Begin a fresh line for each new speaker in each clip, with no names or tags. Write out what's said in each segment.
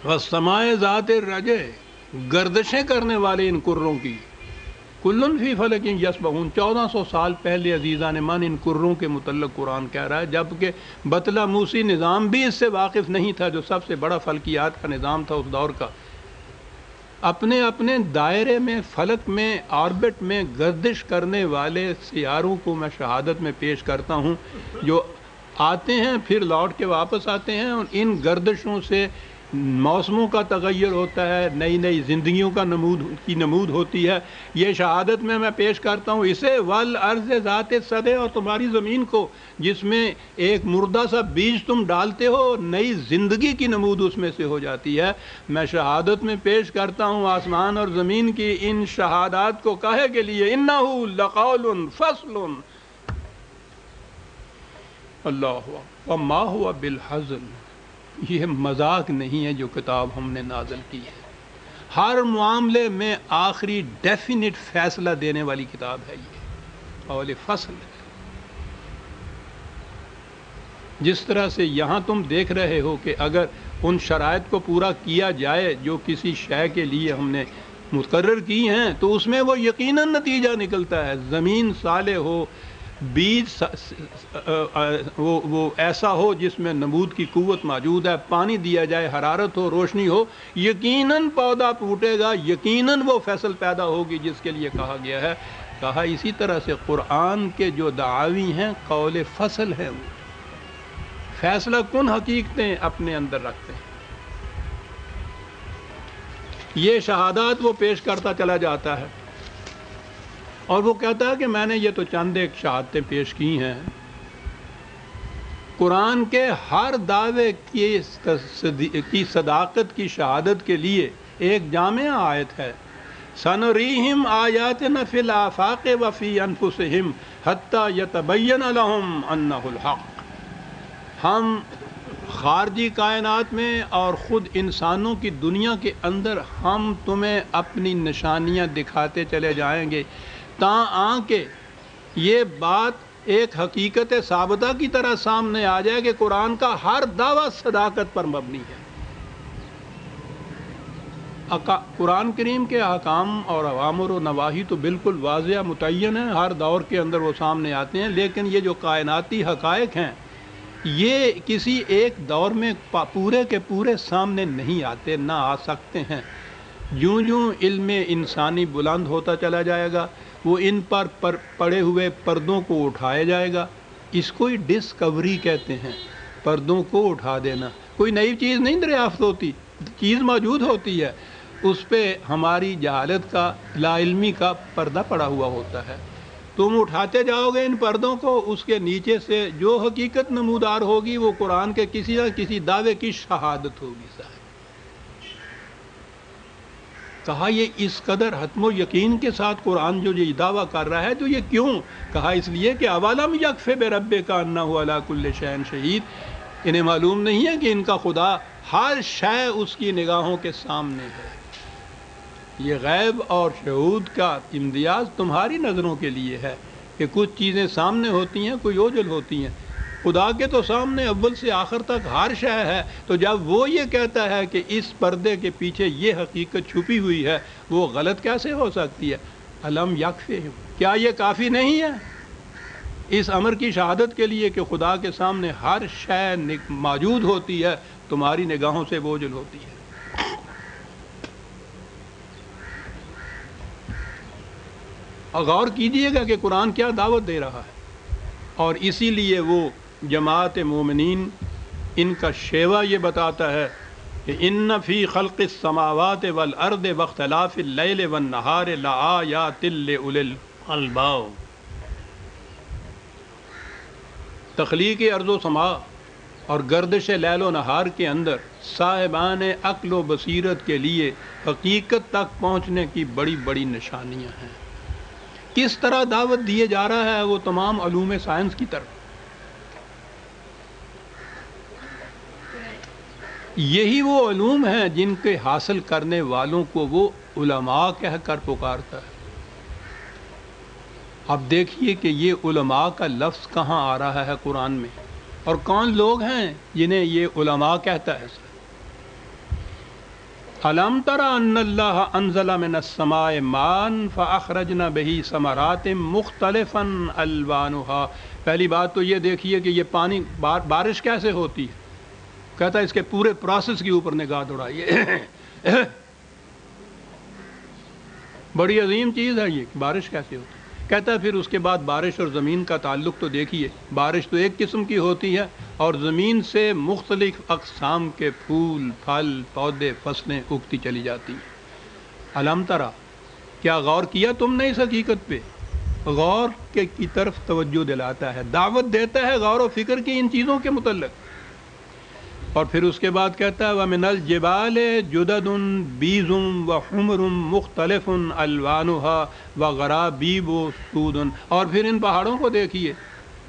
والسماء ذات الرجع، گردشیں کرنے والے ان کروں کی، کلن فی فلک یسبحون، 1400 سال پہلے عزیزان من ان کروں کے متعلق قرآن کہہ رہا ہے، جبکہ بطلا موسی نظام بھی اس سے واقف نہیں تھا، جو سب سے بڑا فلکیات کا نظام تھا اس دور کا۔ اپنے اپنے دائرے میں، فلک میں، آربٹ میں گردش کرنے والے سیاروں کو میں شہادت میں پیش کرتا ہوں، جو آتے ہیں پھر لوٹ کے واپس آتے ہیں، اور ان گردشوں سے موسموں کا تغیر ہوتا ہے، نئی نئی زندگیوں کا نمود ہوتی ہے۔ یہ شہادت میں پیش کرتا ہوں اسے، والارض ذات الصدع، اور تمہاری زمین کو جس میں ایک مردہ سا بیج تم ڈالتے ہو، نئی زندگی کی نمود اس میں سے ہو جاتی ہے۔ میں شہادت میں پیش کرتا ہوں آسمان اور زمین کی ان شہادات کو کہے کے لیے، انہ لقول فصل، اللہ وما ہوا بالحزن، یہ مذاق نہیں ہے جو کتاب ہم نے نازل کی ہے، ہر معاملے میں آخری ڈیفینٹ فیصلہ دینے والی کتاب ہے یہ، اور فصل ہے۔ جس طرح سے یہاں تم دیکھ رہے ہو کہ اگر ان شرائط کو پورا کیا جائے جو کسی شے کے لیے ہم نے مقرر کی ہیں، تو اس میں وہ یقیناً نتیجہ نکلتا ہے، زمین صالح ہو، بیج وہ ایسا ہو جس میں نمود کی قوت موجود ہے، پانی دیا جائے، حرارت ہو، روشنی ہو، یقیناً پودا پھوٹے گا، یقیناً وہ فصل پیدا ہوگی جس کے لیے کہا گیا ہے۔ کہا اسی طرح سے قرآن کے جو دعاوی ہیں قول فصل ہیں، وہ فیصلہ کن حقیقتیں اپنے اندر رکھتے ہیں۔ یہ شہادات وہ پیش کرتا چلا جاتا ہے، اور وہ کہتا ہے کہ میں نے یہ تو چند ایک شہادتیں پیش کی ہیں، قرآن کے ہر دعوے کی صداقت کی شہادت کے لیے ایک جامع آیت ہے، سنریہم آیاتنا فی الآفاق وفی انفسہم حتی یتبین لہم انہ الحق۔ ہم خارجی کائنات میں اور خود انسانوں کی دنیا کے اندر ہم تمہیں اپنی نشانیاں دکھاتے چلے جائیں گے، تاں کہ یہ بات ایک حقیقت ثابتہ کی طرح سامنے آ جائے کہ قرآن کا ہر دعویٰ صداقت پر مبنی ہے۔ قرآن کریم کے احکام اور اوامر و نواہی تو بالکل واضح متعین ہیں، ہر دور کے اندر وہ سامنے آتے ہیں، لیکن یہ جو کائناتی حقائق ہیں یہ کسی ایک دور میں پورے کے پورے سامنے نہیں آتے، نہ آ سکتے ہیں۔ جوں جوں علم انسانی بلند ہوتا چلا جائے گا، وہ ان پر پڑے ہوئے پردوں کو اٹھایا جائے گا، اس کو ہی ڈسکوری کہتے ہیں، پردوں کو اٹھا دینا۔ کوئی نئی چیز نہیں دریافت ہوتی، چیز موجود ہوتی ہے، اس پہ ہماری جہالت کا، لا علمی کا پردہ پڑا ہوا ہوتا ہے۔ تم اٹھاتے جاؤ گے ان پردوں کو، اس کے نیچے سے جو حقیقت نمودار ہوگی وہ قرآن کے کسی نہ کسی دعوے کی شہادت ہوگی صاحب۔ کہا یہ اس قدر حتم و یقین کے ساتھ قرآن جو یہ دعویٰ کر رہا ہے تو یہ کیوں؟ کہا اس لیے کہ اولم یکف بربک انہ علی کل شیء شہید، انہیں معلوم نہیں ہے کہ ان کا خدا ہر شے اس کی نگاہوں کے سامنے ہے۔ یہ غیب اور شہود کا امتیاز تمہاری نظروں کے لیے ہے کہ کچھ چیزیں سامنے ہوتی ہیں، کوئی اوجل ہوتی ہیں، خدا کے تو سامنے اول سے آخر تک ہر شے ہے۔ تو جب وہ یہ کہتا ہے کہ اس پردے کے پیچھے یہ حقیقت چھپی ہوئی ہے، وہ غلط کیسے ہو سکتی ہے؟ الم یکفہم، کیا یہ کافی نہیں ہے اس امر کی شہادت کے لیے کہ خدا کے سامنے ہر شے موجود ہوتی ہے، تمہاری نگاہوں سے وہ اوجل ہوتی ہے۔ غور کیجئے گا کہ قرآن کیا دعوت دے رہا ہے، اور اسی لیے وہ جماعت مومنین ان کا شیوا یہ بتاتا ہے کہ ان فی خلق السماوات والارض واختلاف اللیل والنہار لآیات لأولی الالباب، تخلیق ارض و سما اور گردش لیل و نہار کے اندر صاحبان عقل و بصیرت کے لیے حقیقت تک پہنچنے کی بڑی بڑی نشانیاں ہیں۔ کس طرح دعوت دیے جا رہا ہے وہ تمام علوم سائنس کی طرف۔ یہی وہ علوم ہیں جن کے حاصل کرنے والوں کو وہ علماء کہہ کر پکارتا ہے۔ اب دیکھیے کہ یہ علماء کا لفظ کہاں آ رہا ہے قرآن میں، اور کون لوگ ہیں جنہیں یہ علماء کہتا ہے۔ الم تر ان اللہ انزل من السماء ماء فاخرجنا به ثمرات مختلفا الوانها. پہلی بات تو یہ دیکھیے کہ یہ پانی بارش کیسے ہوتی ہے. کہتا ہے اس کے پورے پروسیس کے اوپر نگاہ دوڑائیے. بڑی عظیم چیز ہے یہ کہ بارش کیسے ہوتی ہے. کہتا ہے پھر اس کے بعد بارش اور زمین کا تعلق تو دیکھیے. بارش تو ایک قسم کی ہوتی ہے اور زمین سے مختلف اقسام کے پھول پھل پودے فصلیں اگتی چلی جاتی ہیں. الم ترا، کیا غور کیا تم نے اس حقیقت پہ؟ غور کی طرف توجہ دلاتا ہے، دعوت دیتا ہے غور و فکر کی ان چیزوں کے متعلق. اور پھر اس کے بعد کہتا ہے وَمِنَ الْجِبَالِ جُدَدٌ بِيضٌ وَحُمْرٌ مُخْتَلِفٌ أَلْوَانُهَا وَغَرَابِيبُ سُودٌ. اور پھر ان پہاڑوں کو دیکھیے،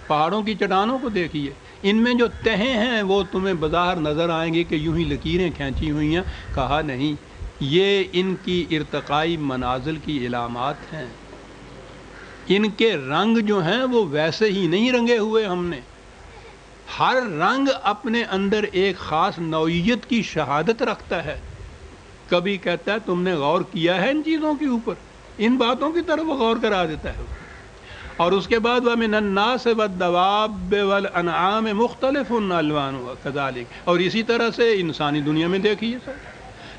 پہاڑوں کی چٹانوں کو دیکھیے. ان میں جو تہیں ہیں وہ تمہیں بظاہر نظر آئیں گی کہ یوں ہی لکیریں کھینچی ہوئی ہیں. کہا نہیں، یہ ان کی ارتقائی منازل کی علامات ہیں. ان کے رنگ جو ہیں وہ ویسے ہی نہیں رنگے ہوئے ہم نے. ہر رنگ اپنے اندر ایک خاص نوعیت کی شہادت رکھتا ہے. کبھی کہتا ہے تم نے غور کیا ہے ان چیزوں کے اوپر، ان باتوں کی طرف غور کرا دیتا ہے. اور اس کے بعد وَمِنَ النَّاسِ وَالدَّوَابِّ وَالْأَنْعَامِ مُخْتَلِفٌ أَلْوَانُهَا كَذَلِكَ. اور اسی طرح سے انسانی دنیا میں دیکھیے سر،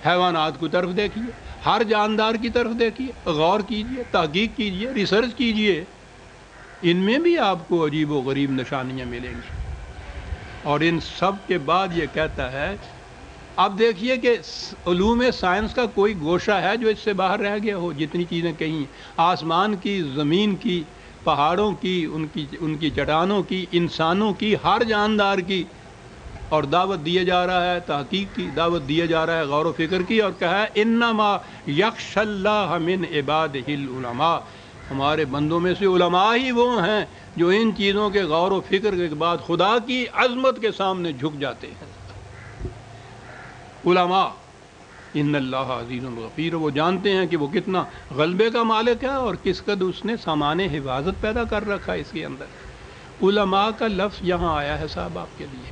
حیوانات کی طرف دیکھیے، ہر جاندار کی طرف دیکھیے، غور کیجئے، تحقیق کیجئے، ریسرچ کیجئے. ان میں بھی آپ کو عجیب و غریب نشانیاں ملیں گی. اور ان سب کے بعد یہ کہتا ہے اب دیکھیے کہ علوم سائنس کا کوئی گوشہ ہے جو اس سے باہر رہ گیا ہو. جتنی چیزیں کہیں آسمان کی، زمین کی، پہاڑوں کی، ان کی چٹانوں کی، انسانوں کی، ہر جاندار کی. اور دعوت دیے جا رہا ہے تحقیق کی، دعوت دیا جا رہا ہے غور و فکر کی. اور کہا ہے انما یخش اللہ من عبادہ العلماء. ہمارے بندوں میں سے علماء ہی وہ ہیں جو ان چیزوں کے غور و فکر کے بعد خدا کی عظمت کے سامنے جھک جاتے ہیں. علماء ان اللہ عزیز غفیر، وہ جانتے ہیں کہ وہ کتنا غلبے کا مالک ہے اور کس قدر اس نے سامان حفاظت پیدا کر رکھا ہے اس کے اندر. علماء کا لفظ یہاں آیا ہے صاحب آپ کے لیے.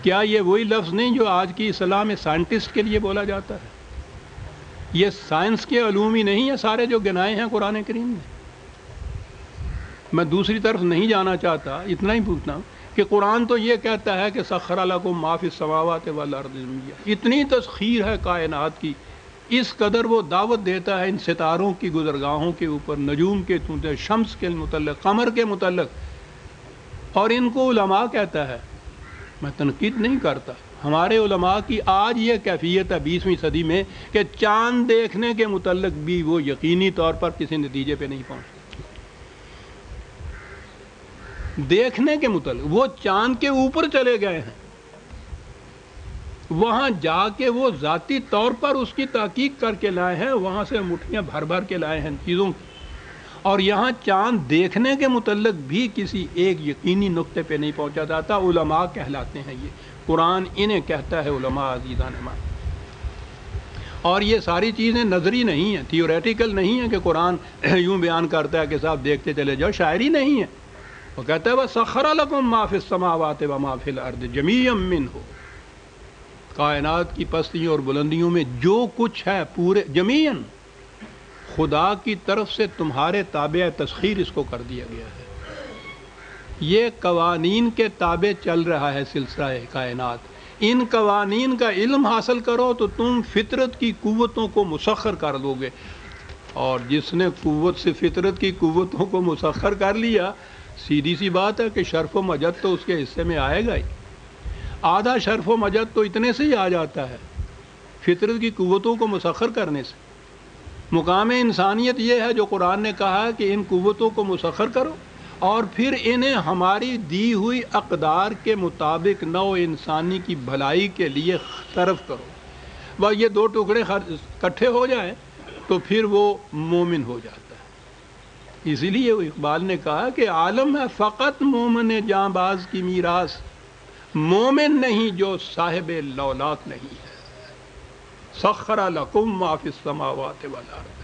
کیا یہ وہی لفظ نہیں جو آج کی اصطلاح میں سائنٹسٹ کے لیے بولا جاتا ہے؟ یہ سائنس کے علوم ہی نہیں ہیں سارے جو گنائے ہیں قرآن کریم میں. میں دوسری طرف نہیں جانا چاہتا، اتنا ہی پوچھنا کہ قرآن تو یہ کہتا ہے کہ سخر لکم ما فی السماوات والارض. اتنی تسخیر ہے کائنات کی، اس قدر وہ دعوت دیتا ہے ان ستاروں کی گزرگاہوں کے اوپر، نجوم کے متعلق، شمس کے متعلق، قمر کے متعلق. اور ان کو علماء کہتا ہے. میں تنقید نہیں کرتا، ہمارے علماء کی آج یہ کیفیت ہے 20ویں صدی میں کہ چاند دیکھنے کے متعلق بھی وہ یقینی طور پر کسی نتیجے پہ نہیں پہنچتے. دیکھنے کے متعلق وہ چاند کے اوپر چلے گئے ہیں، وہاں جا کے وہ ذاتی طور پر اس کی تحقیق کر کے لائے ہیں، وہاں سے مٹھیاں بھر بھر کے لائے ہیں چیزوں کی. اور یہاں چاند دیکھنے کے متعلق بھی کسی ایک یقینی نقطے پہ نہیں پہنچا جاتا. علماء کہلاتے ہیں یہ، قرآن انہیں کہتا ہے علماء عزیزان مان. اور یہ ساری چیزیں نظری نہیں ہیں، تھیوریٹیکل نہیں ہیں کہ قرآن یوں بیان کرتا ہے کہ صاحب دیکھتے چلے جاؤ. شاعری نہیں ہے. وہ کہتا ہے وَسَخَّرَ لَكُم مَّا فِي السَّمَاوَاتِ وَمَا فِي الْأَرْضِ جَمِيعًا مِّنْهُ. کائنات کی پستیوں اور بلندیوں میں جو کچھ ہے پورے جمیعاً خدا کی طرف سے تمہارے تابع تسخیر اس کو کر دیا گیا ہے. یہ قوانین کے تابع چل رہا ہے سلسلہ کائنات. ان قوانین کا علم حاصل کرو تو تم فطرت کی قوتوں کو مسخر کر دو گے. اور جس نے قوت سے فطرت کی قوتوں کو مسخر کر لیا، سیدھی سی بات ہے کہ شرف و مجد تو اس کے حصے میں آئے گا ہی. آدھا شرف و مجد تو اتنے سے ہی آ جاتا ہے، فطرت کی قوتوں کو مسخر کرنے سے. مقام انسانیت یہ ہے جو قرآن نے کہا کہ ان قوتوں کو مسخر کرو اور پھر انہیں ہماری دی ہوئی اقدار کے مطابق نوع انسانی کی بھلائی کے لیے صرف کرو. وہ یہ دو ٹکڑے اکٹھے ہو جائیں تو پھر وہ مومن ہو جاتا ہے. اسی لیے اقبال نے کہا کہ عالم ہے فقط مومن جاں باز کی میراث، مومن نہیں جو صاحب لولاک نہیں ہے. سخر لکم ما فی السماوات والارض.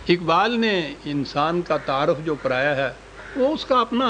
اقبال نے انسان کا تعارف جو کرایا ہے وہ اس کا اپنا